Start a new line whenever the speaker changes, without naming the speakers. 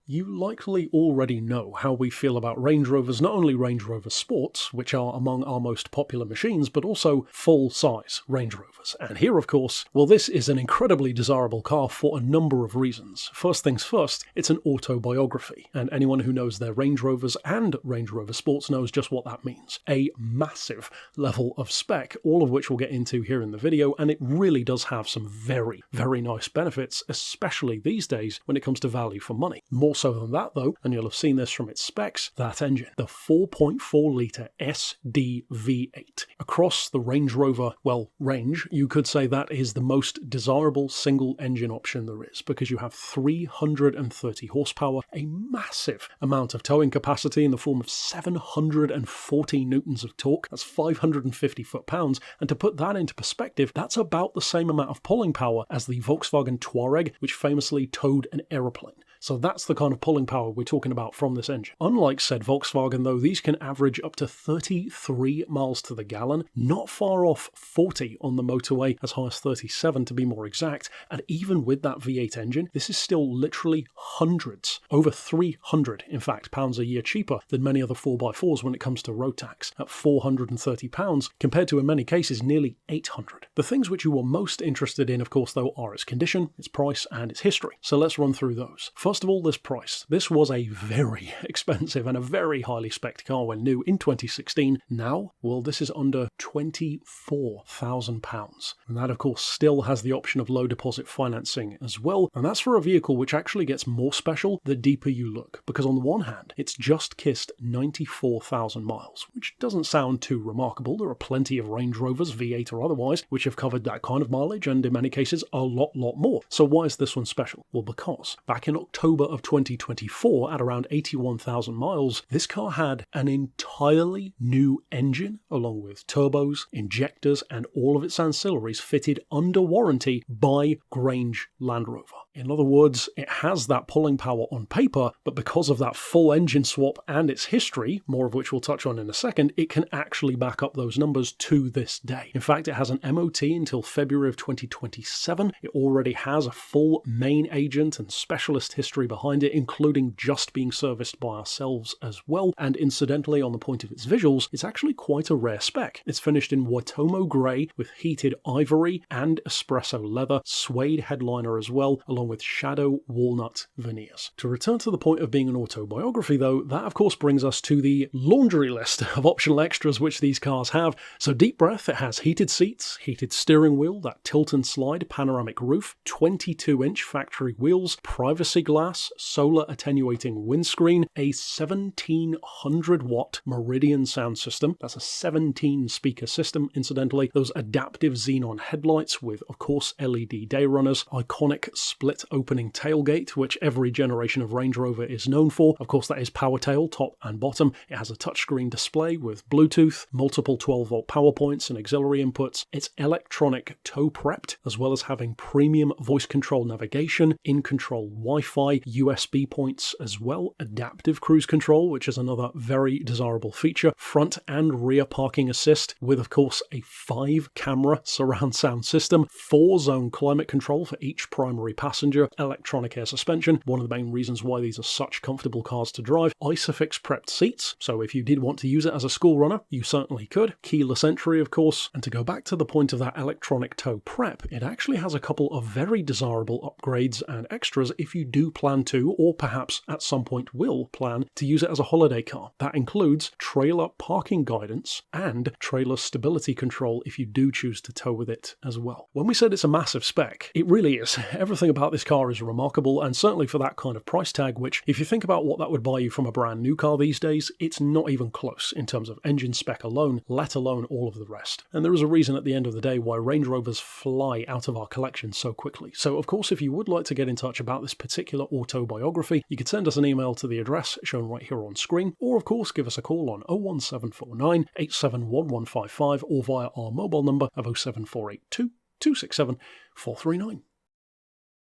You likely already know how we feel about Range Rovers, not only Range Rover Sports, which are among our most popular machines, but also full-size Range Rovers. And here, of course, well, this is an incredibly desirable car for a number of reasons. First things first, it's an autobiography, and anyone who knows their Range Rovers and Range Rover Sports knows just what that means. A massive level of spec, all of which we'll get into here in the video, and it really does have some very, very nice benefits, especially these days when it comes to value for money. More so than that though, and you'll have seen this from its specs, that engine, the 4.4 litre SDV8. Across the Range Rover, well, range, you could say that is the most desirable single engine option there is, because you have 330 horsepower, a massive amount of towing capacity in the form of 740 newtons of torque, that's 550 foot-pounds, and to put that into perspective, that's about the same amount of pulling power as the Volkswagen Touareg, which famously towed an aeroplane. So that's the kind of pulling power we're talking about from this engine. Unlike said Volkswagen though, these can average up to 33 miles to the gallon, not far off 40 on the motorway, as high as 37 to be more exact, and even with that V8 engine, this is still literally hundreds, over 300 in fact, pounds a year cheaper than many other 4x4s when it comes to road tax, at £430, compared to in many cases nearly 800. The things which you are most interested in, of course though, are its condition, its price, and its history. So let's run through those. First of all, this price. This was a very expensive and a very highly spec'd car when new in 2016. Now, well, this is under £24,000. And that, of course, still has the option of low deposit financing as well. And that's for a vehicle which actually gets more special the deeper you look. Because on the one hand, it's just kissed 94,000 miles, which doesn't sound too remarkable. There are plenty of Range Rovers, V8 or otherwise, which have covered that kind of mileage, and in many cases, a lot more. So why is this one special? Well, because back in October of 2024, at around 81,000 miles, this car had an entirely new engine, along with turbos, injectors, and all of its ancillaries fitted under warranty by Grange Land Rover. In other words, it has that pulling power on paper, but because of that full engine swap and its history, more of which we'll touch on in a second, it can actually back up those numbers to this day. In fact, it has an MOT until February of 2027. It already has a full main agent and specialist history behind it, including just being serviced by ourselves as well. And incidentally, on the point of its visuals, it's actually quite a rare spec. It's finished in Watomo grey with heated ivory and espresso leather, suede headliner as well, along with shadow walnut veneers. To return to the point of being an autobiography though, that of course brings us to the laundry list of optional extras which these cars have. So deep breath, it has heated seats, heated steering wheel, that tilt and slide panoramic roof, 22-inch factory wheels, privacy glass, solar attenuating windscreen, a 1700 watt Meridian sound system. That's a 17 speaker system, incidentally. Those adaptive xenon headlights with, of course, LED day runners, iconic split opening tailgate, which every generation of Range Rover is known for. Of course, that is power tail, top and bottom. It has a touchscreen display with Bluetooth, multiple 12-volt power points and auxiliary inputs. It's electronic tow prepped, as well as having premium voice control navigation, in-control Wi-Fi, USB points as well, adaptive cruise control, which is another very desirable feature, front and rear parking assist, with of course a 5-camera surround sound system, 4-zone climate control for each primary passenger, electronic air suspension, one of the main reasons why these are such comfortable cars to drive, ISOFIX prepped seats, so if you did want to use it as a school runner, you certainly could, keyless entry of course, and to go back to the point of that electronic tow prep, it actually has a couple of very desirable upgrades and extras if you do plan to, or perhaps at some point will plan to use it as a holiday car. That includes trailer parking guidance and trailer stability control if you do choose to tow with it as well. When we said it's a massive spec, it really is. Everything about this car is remarkable, and certainly for that kind of price tag, which if you think about what that would buy you from a brand new car these days, it's not even close in terms of engine spec alone, let alone all of the rest. And there is a reason at the end of the day why Range Rovers fly out of our collection so quickly. So of course, if you would like to get in touch about this particular autobiography, you could send us an email to the address shown right here on screen, or of course give us a call on 01749 871155 or via our mobile number of 07482 267 439.